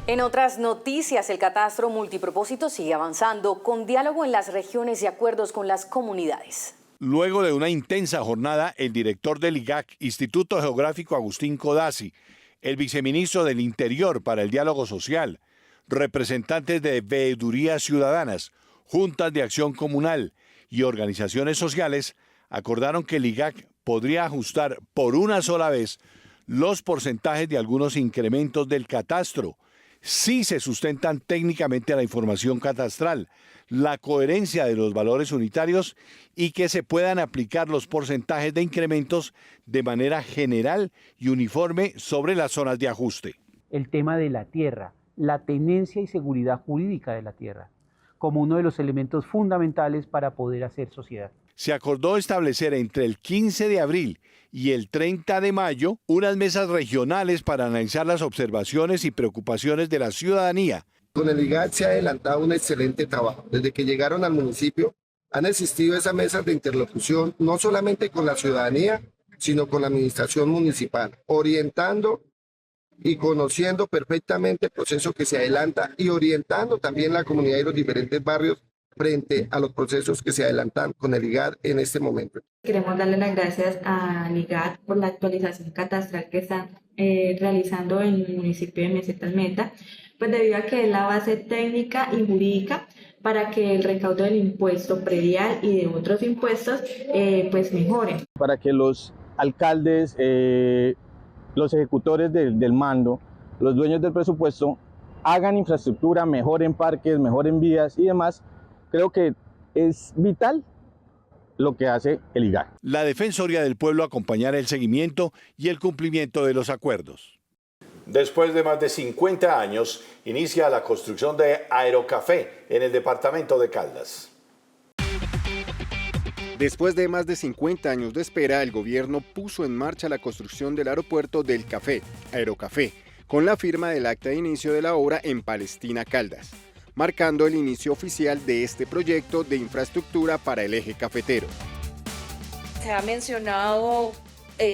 En otras noticias, el catastro multipropósito sigue avanzando con diálogo en las regiones y acuerdos con las comunidades. Luego de una intensa jornada, el director del IGAC, Instituto Geográfico Agustín Codazzi, el viceministro del Interior para el Diálogo Social, representantes de veedurías ciudadanas, juntas de acción comunal y organizaciones sociales acordaron que el IGAC podría ajustar por una sola vez los porcentajes de algunos incrementos del catastro, si se sustentan técnicamente a la información catastral, la coherencia de los valores unitarios y que se puedan aplicar los porcentajes de incrementos de manera general y uniforme sobre las zonas de ajuste. El tema de la tierra, la tenencia y seguridad jurídica de la tierra, como uno de los elementos fundamentales para poder hacer sociedad. Se acordó establecer entre el 15 de abril y el 30 de mayo unas mesas regionales para analizar las observaciones y preocupaciones de la ciudadanía Con el IGAD se ha adelantado un excelente trabajo. Desde que llegaron al municipio han existido esas mesas de interlocución, no solamente con la ciudadanía, sino con la administración municipal, orientando y conociendo perfectamente el proceso que se adelanta y orientando también la comunidad y los diferentes barrios frente a los procesos que se adelantan con el IGAD en este momento. Queremos darle las gracias al IGAD por la actualización catastral que están realizando en el municipio de Mesetas Meta, pues debido a que es la base técnica y jurídica para que el recaudo del impuesto predial y de otros impuestos pues mejore. Para que los alcaldes, los ejecutores del mando, los dueños del presupuesto, hagan infraestructura, mejoren parques, mejoren vías y demás, creo que es vital lo que hace el IGAD. La Defensoría del Pueblo acompañará el seguimiento y el cumplimiento de los acuerdos. Después de más de 50 años, inicia la construcción de Aerocafé en el departamento de Caldas. Después de más de 50 años de espera, el gobierno puso en marcha la construcción del aeropuerto del Café, Aerocafé, con la firma del acta de inicio de la obra en Palestina, Caldas, marcando el inicio oficial de este proyecto de infraestructura para el eje cafetero. Se ha mencionado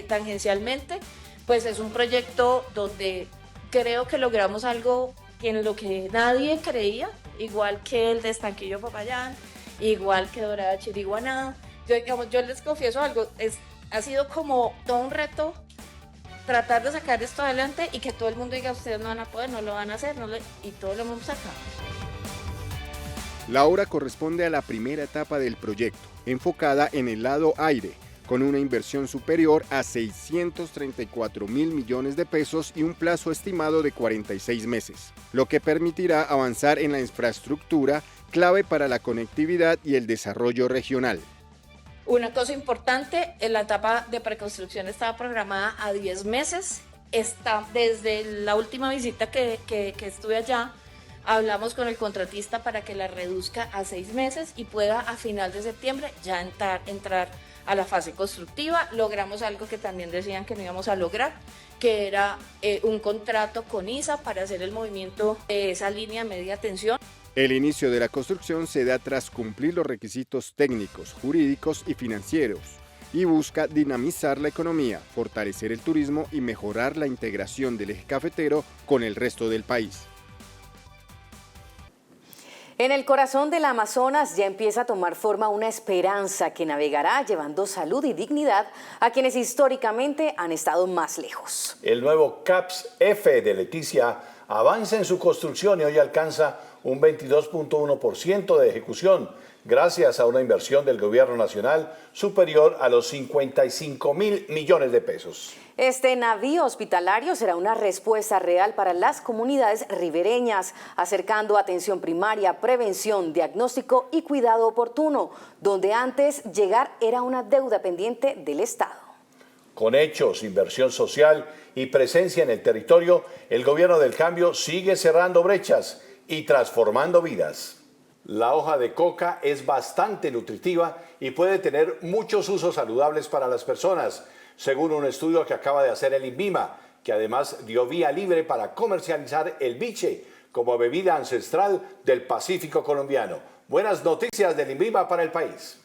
tangencialmente, pues es un proyecto donde creo que logramos algo en lo que nadie creía, igual que el de Estanquillo Popayán, igual que Dorada Chiriguaná. Yo les confieso algo, ha sido como todo un reto tratar de sacar esto adelante y que todo el mundo diga, ustedes no van a poder, no lo van a hacer, y todo lo hemos sacado. La obra corresponde a la primera etapa del proyecto, enfocada en el lado aire, con una inversión superior a 634.000 millones de pesos y un plazo estimado de 46 meses, lo que permitirá avanzar en la infraestructura clave para la conectividad y el desarrollo regional. Una cosa importante, la etapa de preconstrucción estaba programada a 10 meses. Desde la última visita que estuve allá, hablamos con el contratista para que la reduzca a 6 meses y pueda a final de septiembre ya entrar a la fase constructiva. Logramos algo que también decían que no íbamos a lograr, que era un contrato con ISA para hacer el movimiento de esa línea media tensión. El inicio de la construcción se da tras cumplir los requisitos técnicos, jurídicos y financieros y busca dinamizar la economía, fortalecer el turismo y mejorar la integración del eje cafetero con el resto del país. En el corazón del Amazonas ya empieza a tomar forma una esperanza que navegará llevando salud y dignidad a quienes históricamente han estado más lejos. El nuevo CAPS-F de Leticia avanza en su construcción y hoy alcanza un 22.1% de ejecución, gracias a una inversión del gobierno nacional superior a los 55.000 millones de pesos. Este navío hospitalario será una respuesta real para las comunidades ribereñas, acercando atención primaria, prevención, diagnóstico y cuidado oportuno, donde antes llegar era una deuda pendiente del Estado. Con hechos, inversión social y presencia en el territorio, el gobierno del cambio sigue cerrando brechas y transformando vidas. La hoja de coca es bastante nutritiva y puede tener muchos usos saludables para las personas, según un estudio que acaba de hacer el INVIMA, que además dio vía libre para comercializar el biche como bebida ancestral del Pacífico colombiano. Buenas noticias del INVIMA para el país.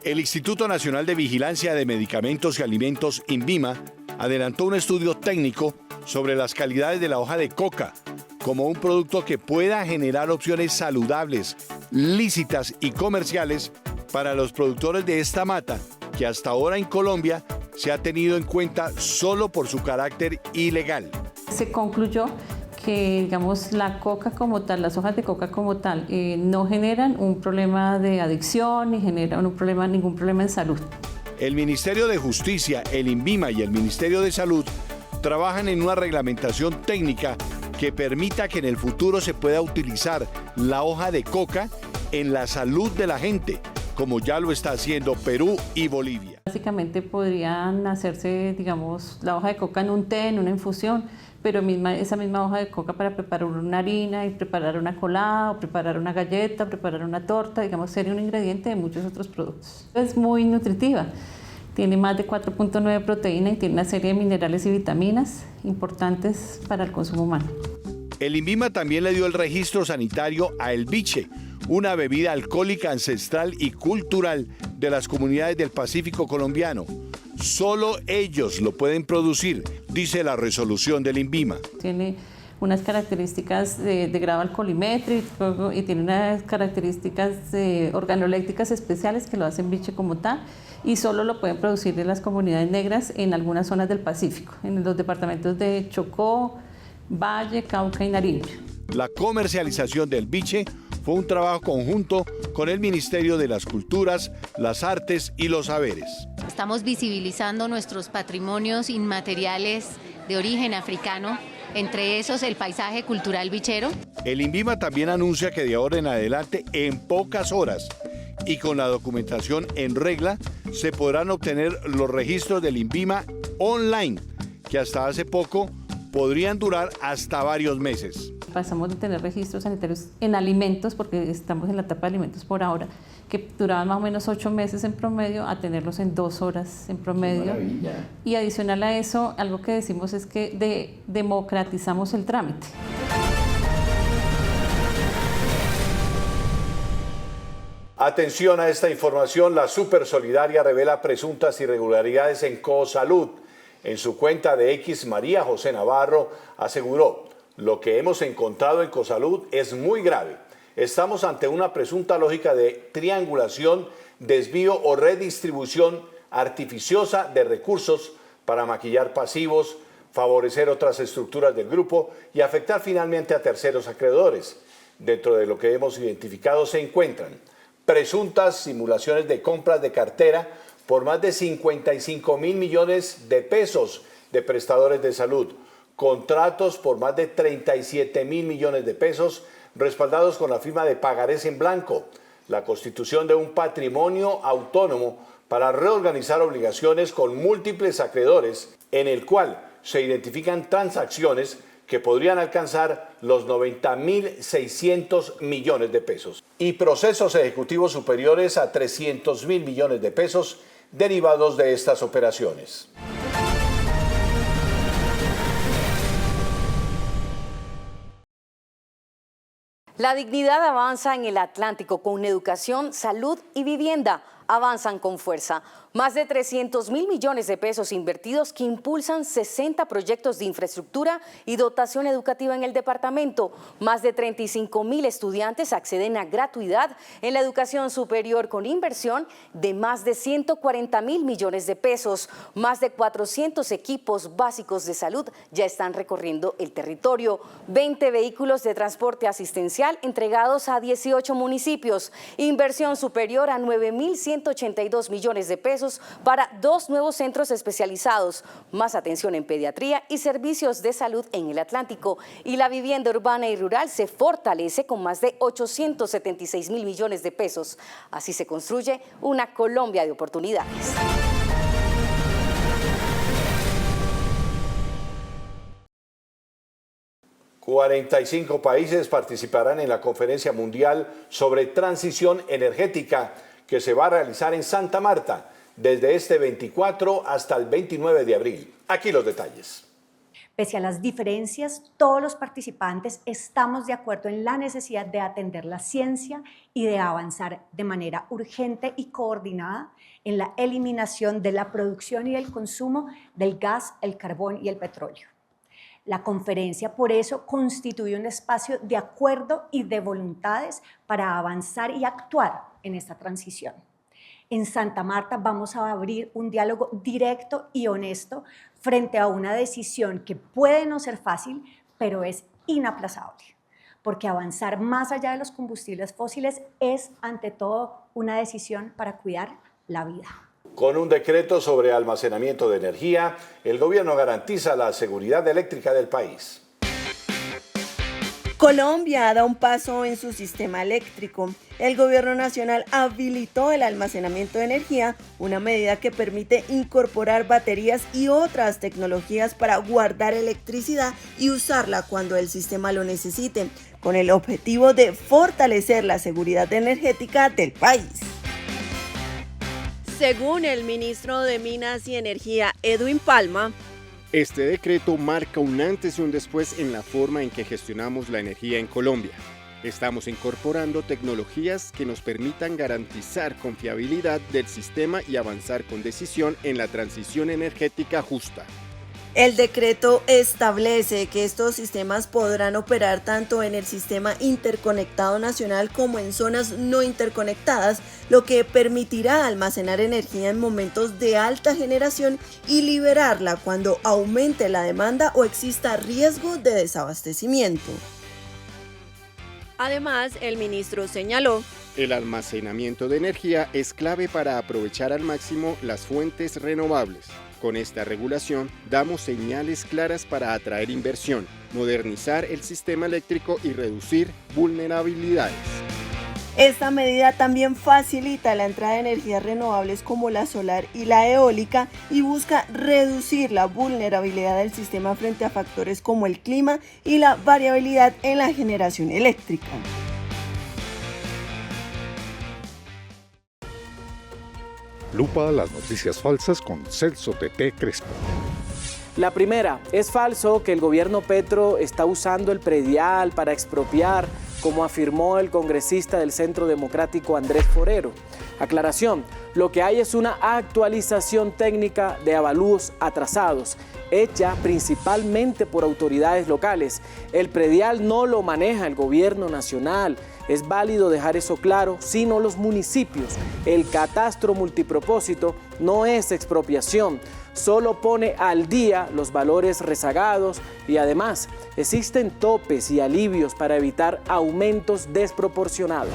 El Instituto Nacional de Vigilancia de Medicamentos y Alimentos, INVIMA, adelantó un estudio técnico sobre las calidades de la hoja de coca como un producto que pueda generar opciones saludables, lícitas y comerciales para los productores de esta mata, que hasta ahora en Colombia se ha tenido en cuenta solo por su carácter ilegal. Se concluyó que, digamos, la coca como tal, las hojas de coca como tal, no generan un problema de adicción ni generan ningún problema en salud. El Ministerio de Justicia, el INVIMA y el Ministerio de Salud trabajan en una reglamentación técnica que permita que en el futuro se pueda utilizar la hoja de coca en la salud de la gente, como ya lo está haciendo Perú y Bolivia. Básicamente podrían hacerse, digamos, la hoja de coca en un té, en una infusión, pero esa misma hoja de coca para preparar una harina y preparar una colada, o preparar una galleta, preparar una torta, digamos, sería un ingrediente de muchos otros productos. Es muy nutritiva, tiene más de 4.9 de proteína y tiene una serie de minerales y vitaminas importantes para el consumo humano. El INVIMA también le dio el registro sanitario a el biche, una bebida alcohólica ancestral y cultural de las comunidades del Pacífico colombiano. Solo ellos lo pueden producir, dice la resolución del INVIMA. Tiene unas características de grado alcoholimétrico y tiene unas características organolépticas especiales que lo hacen biche como tal, y solo lo pueden producir en las comunidades negras en algunas zonas del Pacífico, en los departamentos de Chocó, Valle, Cauca y Nariño. La comercialización del biche fue un trabajo conjunto con el Ministerio de las Culturas, las Artes y los Saberes. Estamos visibilizando nuestros patrimonios inmateriales de origen africano, entre esos el paisaje cultural bichero. El INVIMA también anuncia que de ahora en adelante, en pocas horas y con la documentación en regla, se podrán obtener los registros del INVIMA online, que hasta hace poco podrían durar hasta varios meses. Pasamos de tener registros sanitarios en alimentos, porque estamos en la etapa de alimentos por ahora, que duraban más o menos 8 meses en promedio, a tenerlos en 2 horas en promedio. Y adicional a eso, algo que decimos es que democratizamos el trámite. Atención a esta información, la Supersolidaria revela presuntas irregularidades en Cosalud. En su cuenta de X, María José Navarro aseguró: lo que hemos encontrado en Cosalud es muy grave. Estamos ante una presunta lógica de triangulación, desvío o redistribución artificiosa de recursos para maquillar pasivos, favorecer otras estructuras del grupo y afectar finalmente a terceros acreedores. Dentro de lo que hemos identificado se encuentran presuntas simulaciones de compras de cartera por más de 55.000 millones de pesos de prestadores de salud, contratos por más de 37.000 millones de pesos respaldados con la firma de pagarés en blanco, la constitución de un patrimonio autónomo para reorganizar obligaciones con múltiples acreedores, en el cual se identifican transacciones que podrían alcanzar los 90.600 millones de pesos y procesos ejecutivos superiores a 300.000 millones de pesos derivados de estas operaciones. La dignidad avanza en el Atlántico con educación, salud y vivienda. Avanzan con fuerza. Más de 300.000 millones de pesos invertidos que impulsan 60 proyectos de infraestructura y dotación educativa en el departamento. Más de 35.000 estudiantes acceden a gratuidad en la educación superior con inversión de más de 140.000 millones de pesos. Más de 400 equipos básicos de salud ya están recorriendo el territorio. 20 vehículos de transporte asistencial entregados a 18 municipios. Inversión superior a 9.182 millones de pesos para 2 nuevos centros especializados, más atención en pediatría y servicios de salud en el Atlántico. Y la vivienda urbana y rural se fortalece con más de 876.000 millones de pesos. Así se construye una Colombia de oportunidades. ...45 países participarán en la Conferencia Mundial sobre Transición Energética que se va a realizar en Santa Marta desde este 24 hasta el 29 de abril. Aquí los detalles. Pese a las diferencias, todos los participantes estamos de acuerdo en la necesidad de atender la ciencia y de avanzar de manera urgente y coordinada en la eliminación de la producción y el consumo del gas, el carbón y el petróleo. La conferencia, por eso, constituye un espacio de acuerdo y de voluntades para avanzar y actuar en esta transición. En Santa Marta vamos a abrir un diálogo directo y honesto frente a una decisión que puede no ser fácil, pero es inaplazable, porque avanzar más allá de los combustibles fósiles es, ante todo, una decisión para cuidar la vida. Con un decreto sobre almacenamiento de energía, el gobierno garantiza la seguridad eléctrica del país. Colombia da un paso en su sistema eléctrico. El gobierno nacional habilitó el almacenamiento de energía, una medida que permite incorporar baterías y otras tecnologías para guardar electricidad y usarla cuando el sistema lo necesite, con el objetivo de fortalecer la seguridad energética del país. Según el ministro de Minas y Energía, Edwin Palma, Este decreto marca un antes y un después en la forma en que gestionamos la energía en Colombia. Estamos incorporando tecnologías que nos permitan garantizar confiabilidad del sistema y avanzar con decisión en la transición energética justa. El decreto establece que estos sistemas podrán operar tanto en el sistema interconectado nacional como en zonas no interconectadas, lo que permitirá almacenar energía en momentos de alta generación y liberarla cuando aumente la demanda o exista riesgo de desabastecimiento. Además, el ministro señaló: el almacenamiento de energía es clave para aprovechar al máximo las fuentes renovables. Con esta regulación, damos señales claras para atraer inversión, modernizar el sistema eléctrico y reducir vulnerabilidades. Esta medida también facilita la entrada de energías renovables como la solar y la eólica y busca reducir la vulnerabilidad del sistema frente a factores como el clima y la variabilidad en la generación eléctrica. Lupa a las noticias falsas con Celso Tete Crespo. La primera, es falso que el gobierno Petro está usando el predial para expropiar, como afirmó el congresista del Centro Democrático Andrés Forero. Aclaración, lo que hay es una actualización técnica de avalúos atrasados, hecha principalmente por autoridades locales. El predial no lo maneja el gobierno nacional. Es válido dejar eso claro, sino los municipios. El catastro multipropósito no es expropiación, solo pone al día los valores rezagados y además existen topes y alivios para evitar aumentos desproporcionados.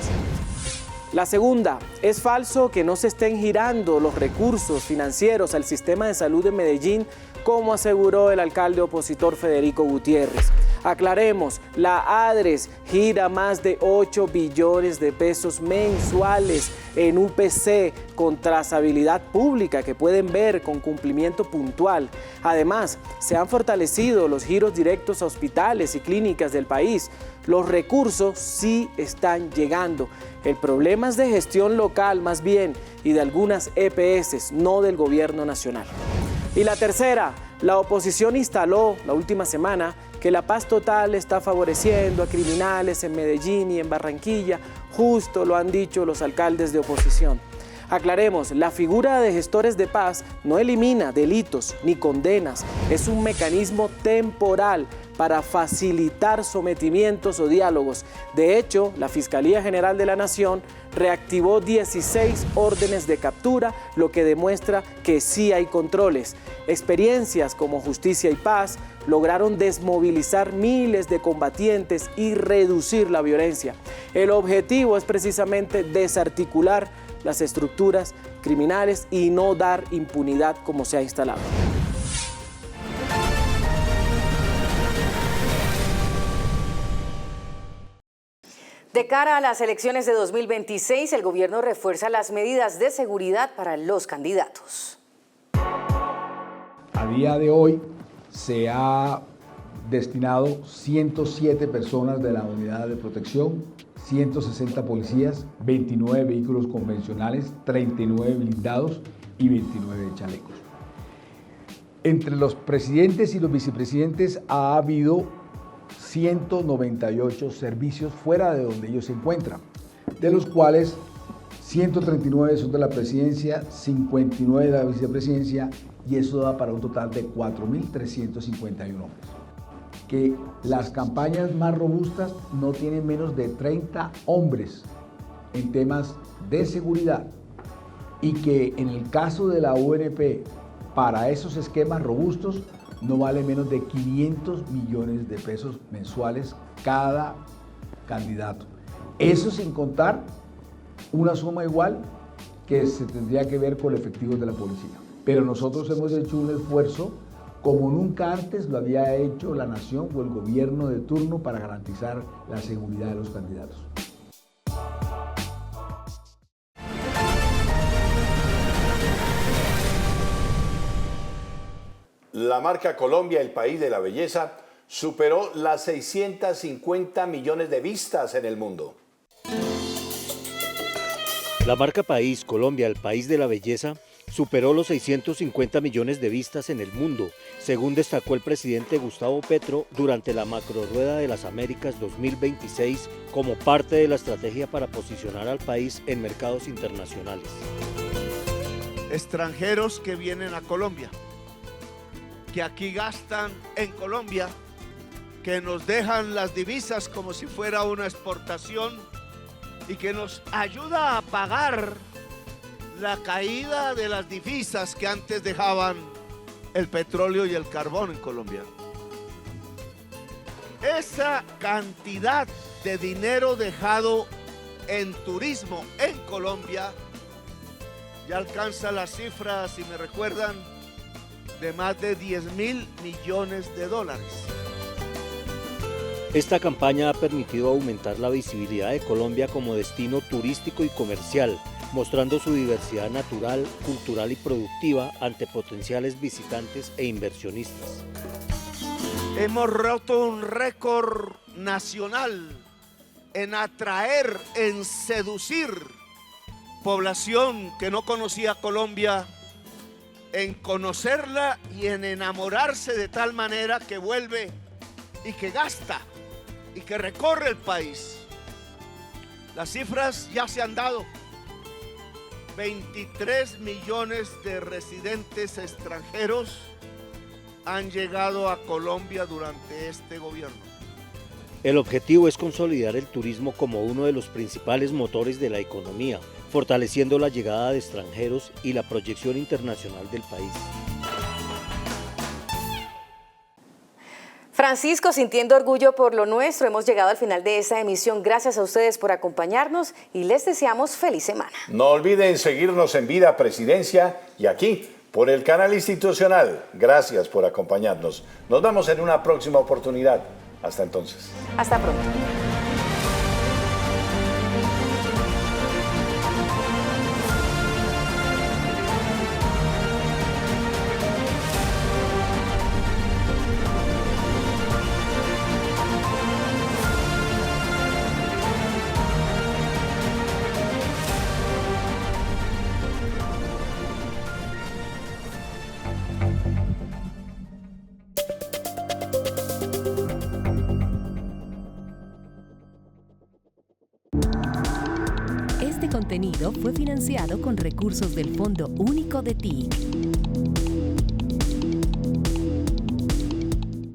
La segunda, es falso que no se estén girando los recursos financieros al sistema de salud de Medellín, como aseguró el alcalde opositor Federico Gutiérrez. Aclaremos, la ADRES gira más de 8 billones de pesos mensuales en UPC con trazabilidad pública que pueden ver con cumplimiento puntual. Además, se han fortalecido los giros directos a hospitales y clínicas del país. Los recursos sí están llegando. El problema es de gestión local más bien y de algunas EPS, no del gobierno nacional. Y la tercera, la oposición instaló la última semana que la paz total está favoreciendo a criminales en Medellín y en Barranquilla. Justo lo han dicho los alcaldes de oposición. Aclaremos, la figura de gestores de paz no elimina delitos ni condenas. Es un mecanismo temporal para facilitar sometimientos o diálogos. De hecho, la Fiscalía General de la Nación reactivó 16 órdenes de captura, lo que demuestra que sí hay controles. Experiencias como Justicia y Paz lograron desmovilizar miles de combatientes y reducir la violencia. El objetivo es precisamente desarticular las estructuras criminales y no dar impunidad como se ha instalado. De cara a las elecciones de 2026, el gobierno refuerza las medidas de seguridad para los candidatos. A día de hoy se ha destinado 107 personas de la unidad de protección, 160 policías, 29 vehículos convencionales, 39 blindados y 29 chalecos. Entre los presidentes y los vicepresidentes ha habido 198 servicios fuera de donde ellos se encuentran, de los cuales 139 son de la presidencia, 59 de la vicepresidencia, y eso da para un total de 4.351 hombres. Que las campañas más robustas no tienen menos de 30 hombres en temas de seguridad, y que en el caso de la UNP, para esos esquemas robustos, no vale menos de 500 millones de pesos mensuales cada candidato. Eso sin contar una suma igual que se tendría que ver con efectivos de la policía. Pero nosotros hemos hecho un esfuerzo como nunca antes lo había hecho la nación o el gobierno de turno para garantizar la seguridad de los candidatos. La marca Colombia, el país de la belleza, superó las 650 millones de vistas en el mundo. La marca país, Colombia, el país de la belleza, superó los 650 millones de vistas en el mundo, según destacó el presidente Gustavo Petro durante la Macrorueda de las Américas 2026 como parte de la estrategia para posicionar al país en mercados internacionales. Extranjeros que vienen a Colombia, que aquí gastan en Colombia, que nos dejan las divisas como si fuera una exportación y que nos ayuda a pagar la caída de las divisas que antes dejaban el petróleo y el carbón en Colombia. Esa cantidad de dinero dejado en turismo en Colombia ya alcanza las cifras, si me recuerdan, de más de 10.000 millones de dólares. Esta campaña ha permitido aumentar la visibilidad de Colombia como destino turístico y comercial, mostrando su diversidad natural, cultural y productiva ante potenciales visitantes e inversionistas. Hemos roto un récord nacional en atraer, en seducir población que no conocía Colombia, en conocerla y en enamorarse de tal manera que vuelve y que gasta y que recorre el país. Las cifras ya se han dado. 23 millones de residentes extranjeros han llegado a Colombia durante este gobierno. El objetivo es consolidar el turismo como uno de los principales motores de la economía, fortaleciendo la llegada de extranjeros y la proyección internacional del país. Francisco, sintiendo orgullo por lo nuestro, hemos llegado al final de esta emisión. Gracias a ustedes por acompañarnos y les deseamos feliz semana. No olviden seguirnos en Vida Presidencia y aquí por el canal institucional. Gracias por acompañarnos. Nos vemos en una próxima oportunidad. Hasta entonces. Hasta pronto. Este contenido fue financiado con recursos del Fondo Único de TIC.